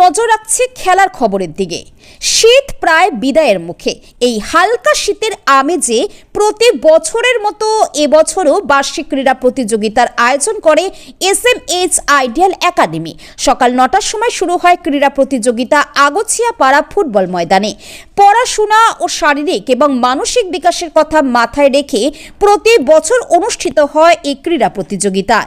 নজর রাখছি খেলার খবরের দিকে। শীত প্রায় বিদায়ের মুখে। এই হালকা শীতের আমেজে প্রতি বছরের মতো এবছরও বার্ষিক ক্রীড়া প্রতিযোগিতার আয়োজন করে এসএমএইচ আইডিয়াল একাডেমি। সকাল ৯টার সময় শুরু হয় ক্রীড়া প্রতিযোগিতা আগছিয়া পাড়া ফুটবল ময়দানে। পড়াশোনা ও শারীরিক এবং মানসিক বিকাশের কথা মাথায় রেখে প্রতি বছর অনুষ্ঠিত হয় এই ক্রীড়া প্রতিযোগিতা।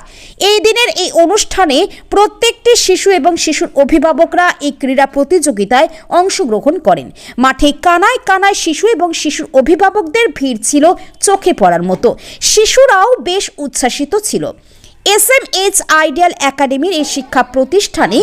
এই দিনের এই অনুষ্ঠানে প্রত্যেকটি শিশু এবং শিশুর অভিভাবকরা এই ক্রীড়া প্রতিযোগিতায় অংশগ্রহণ করেন। মাঠে কানায় কানায় শিশু এবং শিশুর অভিভাবকদের ভিড় ছিল চোখে পড়ার মতো। শিশুরাও বেশ উচ্ছ্বাসিত ছিল। এসএমএইচ আইডিয়াল একাডেমির এই শিক্ষা প্রতিষ্ঠানে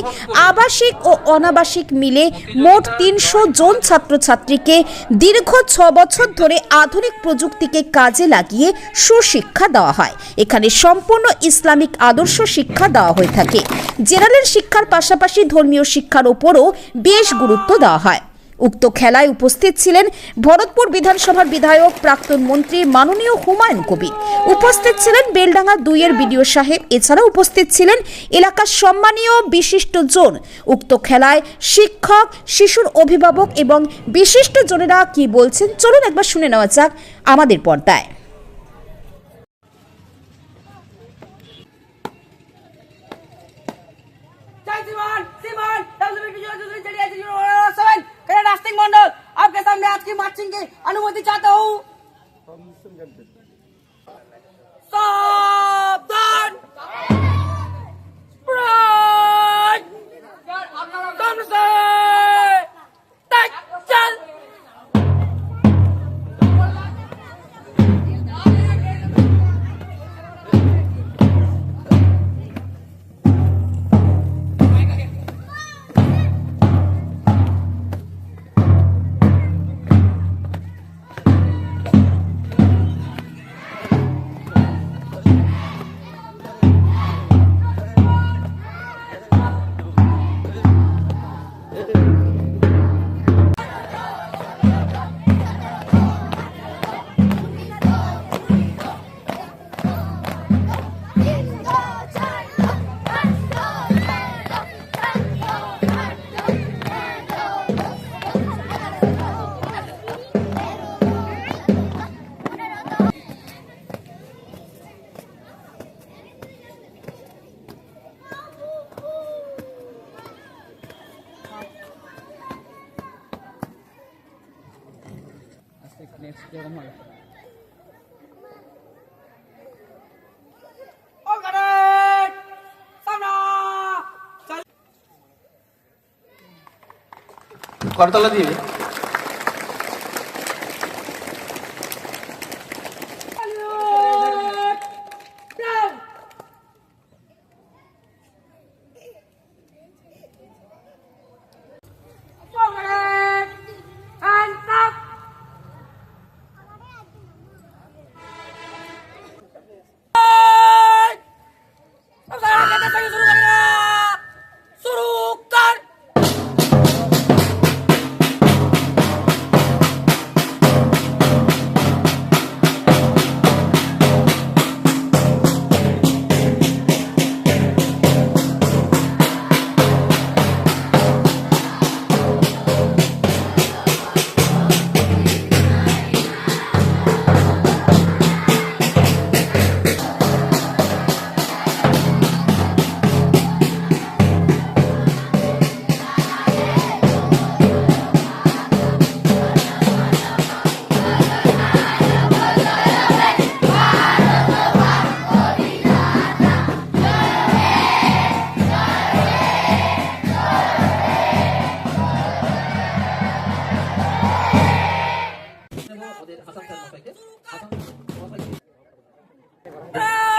আবাসিক ও অনাবাসিক মিলে মোট ৩০০ জন ছাত্রছাত্রীকে দীর্ঘ ৬ বছর ধরে আধুনিক প্রযুক্তিকে কাজে লাগিয়ে সুশিক্ষা দেওয়া হয়। এখানে সম্পূর্ণ ইসলামিক আদর্শ শিক্ষা দেওয়া হয়ে থাকে। জেনারেল শিক্ষার পাশাপাশি ধর্মীয় শিক্ষার উপরও বেশ গুরুত্ব দেওয়া হয়। উক্ত খেলায় উপস্থিত ছিলেন ভরতপুর বিধানসভার বিধায়ক প্রাক্তন মন্ত্রী মাননীয় হুমায়ুন কবির। উপস্থিত ছিলেন বেলডাঙ্গা ২-এর বিডিও সাহেব। এছাড়াও উপস্থিত ছিলেন এলাকার সম্মানীয় বিশিষ্টজন। উক্ত খেলায় শিক্ষক, শিশুর অভিভাবক এবং বিশিষ্টজনেরা কি বলছেন চলুন একবার শুনে নেওয়া যাক আমাদের পর্দায়। नास्तिक मंडल आपके सामने आज की मार्चिंग की अनुमति चाहता हूँ। सावधान, चल। করতলা দিয়ে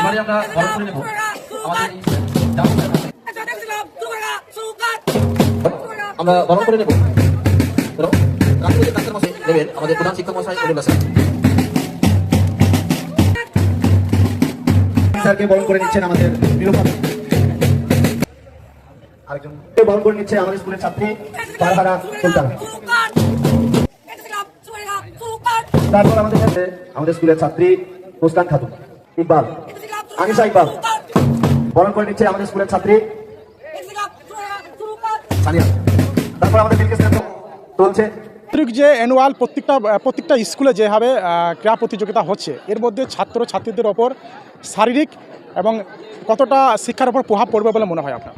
এবারে আমরা বরণ করে নেব আমাদের আমরা বরণ করে নেব রাষ্ট্রপতি ডাক্তার মশাই নেবেন আমাদের প্রধান শিক্ষক মশাই স্যারকে বরণ করে নিচ্ছেন আমাদের আরেকজন বরণ করে নিচ্ছে আমাদের স্কুলের ছাত্রী পারহারা সুলতান। তারপর আমাদের সাথে আমাদের স্কুলের ছাত্রী মুস্কান খাতুন ইকবাল আনিসা ইকবাল বরণ করে নিচ্ছে আমাদের স্কুলের ছাত্রী ছাড়িয়ে আনবে। তারপর আমাদের বিলকেস চলছে। যে অ্যানুয়াল প্রত্যেকটা স্কুলে যেভাবে ক্রীড়া প্রতিযোগিতা হচ্ছে, এর মধ্যে ছাত্রছাত্রীদের ওপর শারীরিক এবং কতটা শিক্ষার ওপর প্রভাব পড়বে বলে মনে হয় আপনার?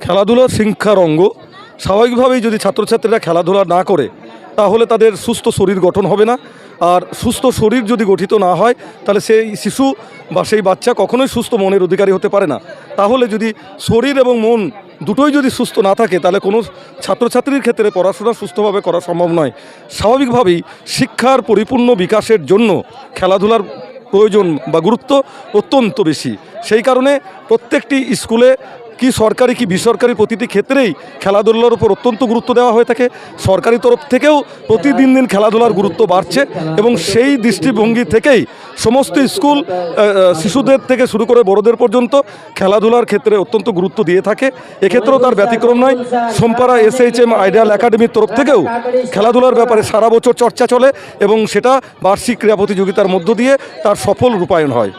খেলাধুলা শিক্ষার অঙ্গ। স্বাভাবিকভাবেই যদি ছাত্রছাত্রীরা খেলাধুলা না করে তাহলে তাদের সুস্থ শরীর গঠন হবে না, আর সুস্থ শরীর যদি গঠিত না হয় তাহলে সেই শিশু বা সেই বাচ্চা কখনোই সুস্থ মনের অধিকারী হতে পারে না। তাহলে যদি শরীর এবং মন দুটোই যদি সুস্থ না থাকে তাহলে কোনো ছাত্রছাত্রীর ক্ষেত্রে পড়াশোনা সুস্থভাবে করা সম্ভব নয়। স্বাভাবিকভাবেই শিক্ষার পরিপূর্ণ বিকাশের জন্য খেলাধুলার প্রয়োজন বা গুরুত্ব অত্যন্ত বেশি। সেই কারণে প্রত্যেকটি স্কুলে কি সরকারি কি বেসরকারি প্রতিটি ক্ষেত্রেই খেলাধুলার উপর অত্যন্ত গুরুত্ব দেওয়া হয়ে থাকে। সরকারি তরফ থেকেও প্রতিদিন খেলাধুলার গুরুত্ব বাড়ছে এবং সেই দৃষ্টিভঙ্গি থেকেই সমস্ত স্কুল শিশুদের থেকে শুরু করে বড়দের পর্যন্ত খেলাধুলার ক্ষেত্রে অত্যন্ত গুরুত্ব দিয়ে থাকে। এক্ষেত্রেও তার ব্যতিক্রম নয়। সোমপাড়া SHM আইডিয়াল একাডেমির তরফ থেকেও খেলাধুলার ব্যাপারে সারা বছর চর্চা চলে এবং সেটা বার্ষিক ক্রীড়া প্রতিযোগিতার মধ্য দিয়ে তার সফল রূপায়ণ হয়।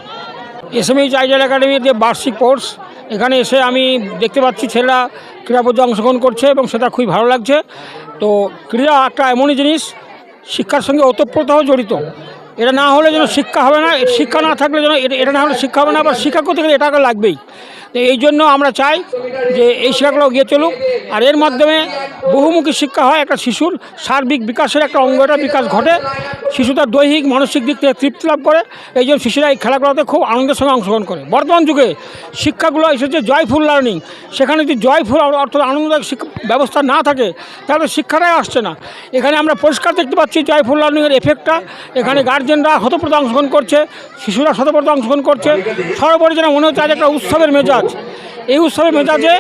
SMH আইডিয়াল একাডেমির যে বার্ষিক কোর্স, এখানে এসে আমি দেখতে পাচ্ছি ছেলেরা ক্রীড়া প্রতিযোগিতায় অংশগ্রহণ করছে এবং সেটা খুবই ভালো লাগছে। তো ক্রীড়া একটা এমনই জিনিস শিক্ষার সঙ্গে ওতপ্রোতভাবে জড়িত। এটা না হলে যেন শিক্ষা হবে না, শিক্ষা না থাকলে যেন এটা না হলে শিক্ষা হবে না, আবার শিক্ষা করতে গেলে এটা লাগবেই। তো এই জন্য আমরা চাই যে এই শিক্ষাগুলো গিয়ে চলুক, আর এর মাধ্যমে বহুমুখী শিক্ষা হয়। একটা শিশুর সার্বিক বিকাশের একটা অঙ্গটা বিকাশ ঘটে, শিশু তার দৈহিক মানসিক দিক থেকে তৃপ্তি লাভ করে। এই জন্য শিশুরা এই খেলাগুলোতে খুব আনন্দের সঙ্গে অংশগ্রহণ করে। বর্তমান যুগে শিক্ষাগুলো এসেছে জয়ফুল লার্নিং, সেখানে যদি জয়ফুল অর্থাৎ আনন্দদায়ক শিক্ষা ব্যবস্থা না থাকে তাহলে শিক্ষাটাই আসছে না। এখানে আমরা পরিষ্কার দেখতে পাচ্ছি জয়ফুল লার্নিংয়ের এফেক্টটা। এখানে গার্জেনরা শতপ্রত অংশগ্রহণ করছে, শিশুরা শতপ্রত অংশগ্রহণ করছে। সর্বোপরি যেন মনে হচ্ছে আজ একটা উৎসবের মেজাজ। এই উৎসবের মেজাজে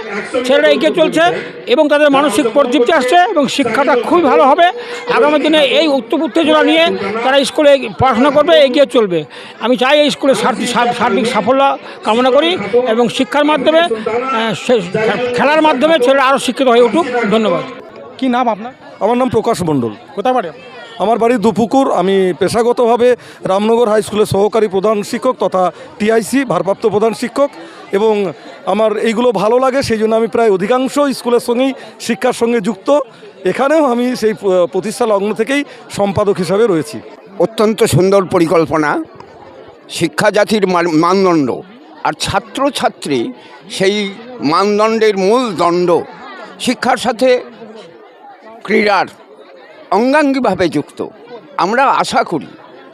ছেলেরা এগিয়ে চলছে এবং তাদের মানসিক পরিতৃপ্তি আসছে এবং শিক্ষাটা খুবই ভালো হবে। আগামী দিনে এই উত্তেজনা নিয়ে তারা স্কুলে পড়াশোনা করবে, এগিয়ে চলবে। আমি চাই এই স্কুলের সার্বিক সাফল্য কামনা করি এবং শিক্ষার মাধ্যমে খেলার মাধ্যমে ছেলেরা আরও শিক্ষিত হয়ে উঠুক। ধন্যবাদ। কি নাম আপনার? আমার নাম প্রকাশ মণ্ডল। কোথায় বাড়ি? আমার বাড়ি দুপুকুর। আমি পেশাগতভাবে রামনগর হাই স্কুলের সহকারী প্রধান শিক্ষক তথা TIC ভারপ্রাপ্ত প্রধান শিক্ষক, এবং আমার এইগুলো ভালো লাগে সেই জন্য আমি প্রায় অধিকাংশ স্কুলের সঙ্গেই শিক্ষার সঙ্গে যুক্ত। এখানেও আমি সেই প্রতিষ্ঠা লগ্ন থেকেই সম্পাদক হিসাবে রয়েছি। অত্যন্ত সুন্দর পরিকল্পনা, শিক্ষা জাতির মানদণ্ড, আর ছাত্রছাত্রী সেই মানদণ্ডের মূল দণ্ড। শিক্ষার সাথে ক্রীড়ার অঙ্গাঙ্গিভাবে যুক্ত। আমরা আশা করি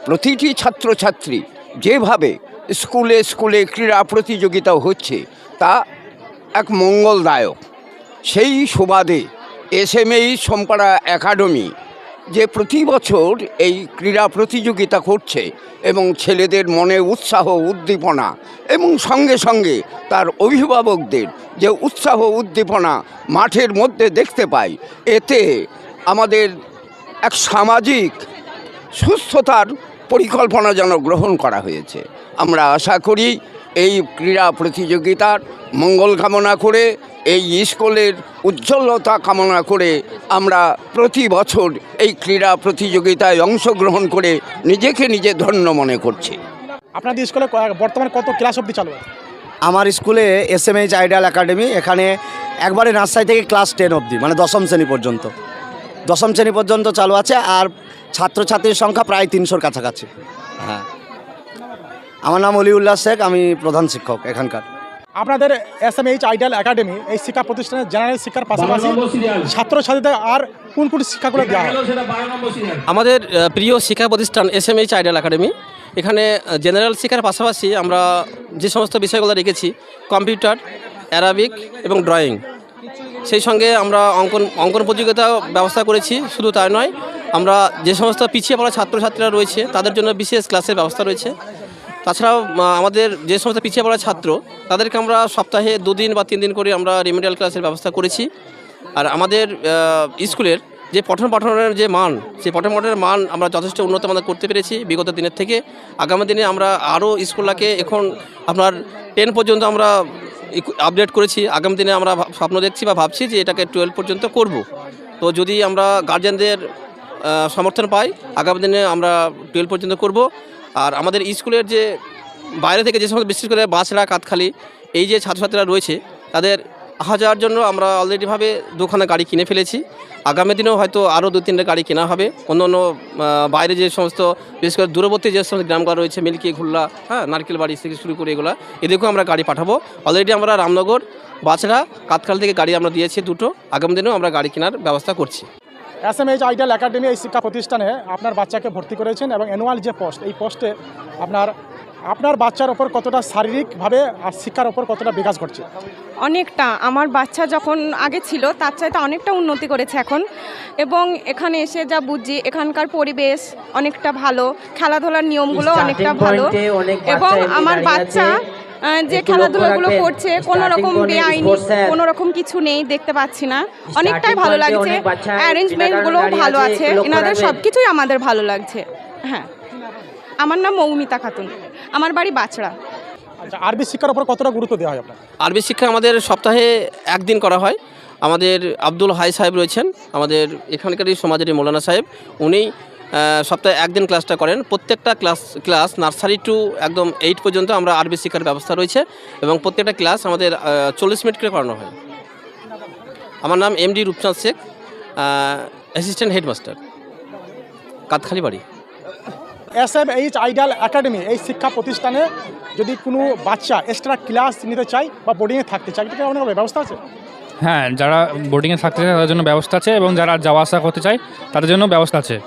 প্রতিটি ছাত্রছাত্রী যেভাবে স্কুলে স্কুলে ক্রীড়া প্রতিযোগিতা হচ্ছে তা এক মঙ্গলদায়ক। সেই সুবাদে SMH সোমপাড়া একাডেমি যে প্রতি বছর এই ক্রীড়া প্রতিযোগিতা করছে এবং ছেলেদের মনে উৎসাহ উদ্দীপনা এবং সঙ্গে সঙ্গে তার অভিভাবকদের যে উৎসাহ উদ্দীপনা মাঠের মধ্যে দেখতে পাই, এতে আমাদের এক সামাজিক সুস্থতার পরিকল্পনা যেন গ্রহণ করা হয়েছে। আমরা আশা করি এই ক্রীড়া প্রতিযোগিতার মঙ্গল কামনা করে, এই স্কুলের উজ্জ্বলতা কামনা করে আমরা প্রতি বছর এই ক্রীড়া প্রতিযোগিতায় অংশগ্রহণ করে নিজেকে নিজে ধন্য মনে করছি। আপনাদের স্কুলে বর্তমানে কত ক্লাস অবধি চালু আছে? আমার স্কুলে SMH আইডিয়াল একাডেমি, এখানে একবারে নার্সারি থেকে ক্লাস 10 অবধি, মানে দশম শ্রেণী পর্যন্ত চালু আছে। আর ছাত্রছাত্রীর সংখ্যা প্রায় 300-র কাছাকাছি। হ্যাঁ, আমার নাম অলিউল্লাহ শেখ, আমি প্রধান শিক্ষক এখানকার। আপনাদের SMH আইডিয়াল একাডেমি এই শিক্ষা প্রতিষ্ঠানের জেনারেল শিক্ষার পাশাপাশি ছাত্রছাত্রীদের আর কোন কোন শিক্ষাগুলো দেওয়া হয়? আমাদের প্রিয় শিক্ষা প্রতিষ্ঠান SMH আইডিয়াল একাডেমি, এখানে জেনারেল শিক্ষার পাশাপাশি আমরা যে সমস্ত বিষয়গুলো রেখেছি, কম্পিউটার, অ্যারাবিক এবং ড্রয়িং, সেই সঙ্গে আমরা অঙ্কন প্রতিযোগিতা ব্যবস্থা করেছি। শুধু তাই নয়, আমরা যে সমস্ত পিছিয়ে পড়া ছাত্রছাত্রীরা রয়েছে তাদের জন্য বিশেষ ক্লাসের ব্যবস্থা রয়েছে। তাছাড়াও আমাদের যে সমস্ত পিছিয়ে পড়া ছাত্র তাদেরকে আমরা সপ্তাহে 2 দিন বা 3 দিন করে আমরা রেমিডিয়াল ক্লাসের ব্যবস্থা করেছি। আর আমাদের স্কুলের যে পঠন পাঠনের যে মান, সেই পঠন পাঠনের মান আমরা যথেষ্ট উন্নত মানের করতে পেরেছি বিগত দিনের থেকে। আগামী দিনে আমরা আরও স্কুলটাকে এখন আপনার 10 পর্যন্ত আমরা আপডেট করেছি। আগামী দিনে আমরা স্বপ্ন দেখছি বা ভাবছি যে এটাকে 12 পর্যন্ত করব। তো যদি আমরা গার্জেনদের সমর্থন পাই, আগামী দিনে আমরা 12 পর্যন্ত করব। আর আমাদের স্কুলের যে বাইরে থেকে যে সমস্ত বিশেষ করে বাঁশড়া, কাতখালি এই যে ছাত্রছাত্রীরা রয়েছে তাদের আসা যাওয়ার জন্য আমরা অলরেডিভাবে 2খানা গাড়ি কিনে ফেলেছি। আগামী দিনেও হয়তো আরও 2-3টে গাড়ি কেনা হবে। অন্য অন্য বাইরে যে সমস্ত বিশেষ করে দূরবর্তী যে সমস্ত গ্রামগুলো রয়েছে, মিল্কি, ঘুল্লা, হ্যাঁ, নারকেল বাড়ি থেকে শুরু করে এগুলো, এদিকেও আমরা গাড়ি পাঠাবো। অলরেডি আমরা রামনগর, বাছড়া, কাতখাল থেকে গাড়ি আমরা দিয়েছি 2টো। আগামী দিনেও আমরা গাড়ি কেনার ব্যবস্থা করছি। SMH আইডিয়াল একাডেমি এই শিক্ষা প্রতিষ্ঠানে আপনার বাচ্চাকে ভর্তি করেছেন এবং অ্যানুয়াল যে পোস্ট, এই পোস্টে আপনার বাচ্চার ওপর কতটা শারীরিকভাবে আর শিক্ষার ওপর কতটা বিকাশ ঘটছে? অনেকটা। আমার বাচ্চা যখন আগে ছিল তার চাইতে অনেকটা উন্নতি করেছে এখন, এবং এখানে এসে যা বুঝছি এখানকার পরিবেশ অনেকটা ভালো, খেলাধুলার নিয়মগুলো অনেকটা ভালো, এবং আমার বাচ্চা যে খেলাধুলাগুলো করছে কোনো রকম বেআইনি কোনো রকম কিছু নেই, দেখতে পাচ্ছি না। অনেকটাই ভালো লাগছে, অ্যারেঞ্জমেন্টগুলো ভালো আছে, এনাদের সব কিছুই আমাদের ভালো লাগছে। হ্যাঁ, আমার নাম মৌমিতা খাতুন, আমার বাড়ি বাছড়া। আচ্ছা, আরবি শিক্ষার ওপর কতটা গুরুত্ব দেওয়া হয় আপনার? আরবি শিক্ষা আমাদের সপ্তাহে 1 দিন করা হয়। আমাদের আব্দুল হাই সাহেব রয়েছেন, আমাদের এখানকারই সমাজেরই মৌলানা সাহেব, উনি সপ্তাহে 1 দিন ক্লাসটা করেন। প্রত্যেকটা ক্লাস নার্সারি টু একদম 8 পর্যন্ত আমরা আরবি শিক্ষার ব্যবস্থা রয়েছে, এবং প্রত্যেকটা ক্লাস আমাদের 40 মিনিট করে করানো হয়। আমার নাম MD রূপচাঁদ শেখ, অ্যাসিস্ট্যান্ট হেডমাস্টার, কাতখালি বাড়ি। SMH আইডিয়াল একাডেমি এই শিক্ষা প্রতিষ্ঠানে যদি কোনো বাচ্চা এক্সট্রা ক্লাস নিতে চায় বা বোর্ডিংয়ে থাকতে চায়, এটা অনেক ব্যবস্থা আছে? হ্যাঁ, যারা বোর্ডিংয়ে থাকতে চায় তাদের জন্য ব্যবস্থা আছে, এবং যারা যাওয়া আসা করতে চায় তাদের জন্য ব্যবস্থা আছে।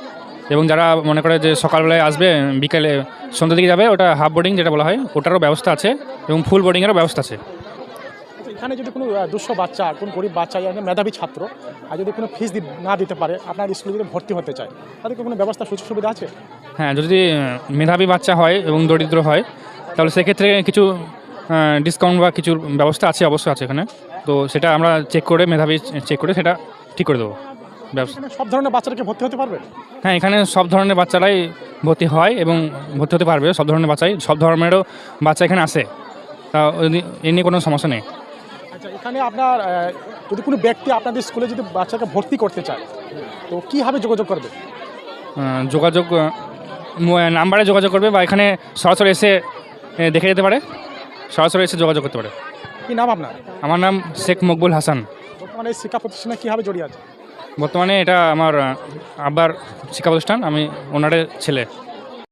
এবং যারা মনে করে যে সকালবেলায় আসবে, বিকেলে সন্ধ্যা দিকে যাবে, ওটা হাফ বোর্ডিং যেটা বলা হয়, ওটারও ব্যবস্থা আছে, এবং ফুল বোর্ডিংয়েরও ব্যবস্থা আছে। এখানে যদি কোনো 200 বাচ্চা, কোন গরিব বাচ্চা, মেধাবী ছাত্র, আর যদি কোনো ফিস না দিতে পারে, আপনার স্কুলে যদি ভর্তি হতে চায়, তাদেরকে কোনো ব্যবস্থা সুযোগ সুবিধা আছে? হ্যাঁ, যদি মেধাবী বাচ্চা হয় এবং দরিদ্র হয়, তাহলে সেক্ষেত্রে কিছু ডিসকাউন্ট বা কিছুর ব্যবস্থা আছে, অবশ্যই আছে এখানে। তো সেটা আমরা চেক করে, মেধাবী চেক করে সেটা ঠিক করে দেবো ব্যবস্থা। এখানে সব ধরনের বাচ্চাদেরকে ভর্তি হতে পারবে? হ্যাঁ, এখানে সব ধরনের বাচ্চারাই ভর্তি হয় এবং ভর্তি হতে পারবে। সব ধরনের বাচ্চাই, সব ধর্মেরও বাচ্চা এখানে আসে, তা এ নিয়ে কোনো সমস্যা নেই। আচ্ছা, এখানে আপনার যদি কোনো ব্যক্তি আপনাদের স্কুলে যদি বাচ্চাকে ভর্তি করতে চায়, তো কীভাবে যোগাযোগ করবে? যোগাযোগ নাম্বারে যোগাযোগ করবে, বা এখানে সরাসরি এসে দেখে যেতে পারে, সরাসরি এসে যোগাযোগ করতে পারে। কী নাম আপনার? আমার নাম শেখ মকবুল হাসান। বর্তমানে এই শিক্ষা প্রতিষ্ঠানে কীভাবে জড়িয়ে আছে? বর্তমানে এটা আমার আব্বার শিক্ষা প্রতিষ্ঠান, আমি ওনারের ছেলে।